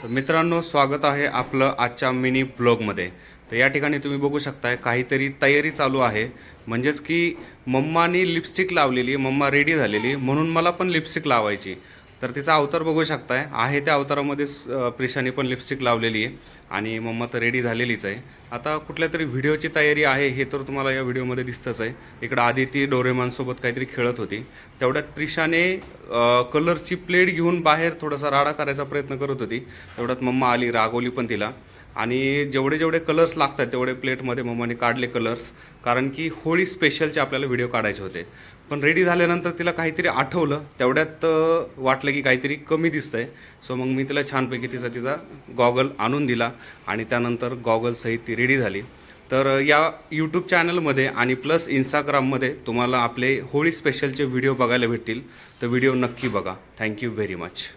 मित्रांनो, स्वागत आहे आपलं आजच्या मिनी ब्लॉगमध्ये। तर या ठिकाणी तुम्ही बघू शकताय काहीतरी तयारी चालू आहे, म्हणजेच की मम्मानी लिपस्टिक लावलेली, मम्मा रेडी झालेली, म्हणून मला पण लिपस्टिक लावायची। तर तिचा अवतार बघू शकताय, आहे त्या अवतारामध्ये प्रिशाने पण लिपस्टिक लावलेली आहे आणि मम्मा तर रेडी झालेलीच आहे। आता कुठल्या तरी व्हिडिओची तयारी आहे हे तर तुम्हाला या व्हिडिओमध्ये दिसतच आहे। इकडे आदिती डोरेमॉन सोबत काहीतरी खेळत होती, तेवढ्यात प्रिशाने कलरची प्लेट घेऊन बाहेर थोडासा राडा करायचा प्रयत्न करत होती। तेवढ्यात मम्मा आली, रागवली पण तिला, आणि जेवढे जेवढे कलर्स लागतात तेवढे प्लेटमध्ये मम्माने काढले कलर्स, कारण की होळी स्पेशलचे आपल्याला व्हिडिओ काढायचे होते। पण रेडी झाल्यानंतर तिला काहीतरी आठवलं, तेवढ्यात वाटलं की काहीतरी कमी दिसतंय। सो मग मी तिला छानपैकी तिचा गॉगल आणून दिला आणि त्यानंतर गॉगलसहित ती रेडी झाली। तर या यूट्यूब चॅनलमध्ये आणि प्लस इंस्टाग्राममध्ये तुम्हाला आपले होळी स्पेशलचे व्हिडिओ बघायला भेटतील, तर व्हिडिओ नक्की बघा। Thank you very much.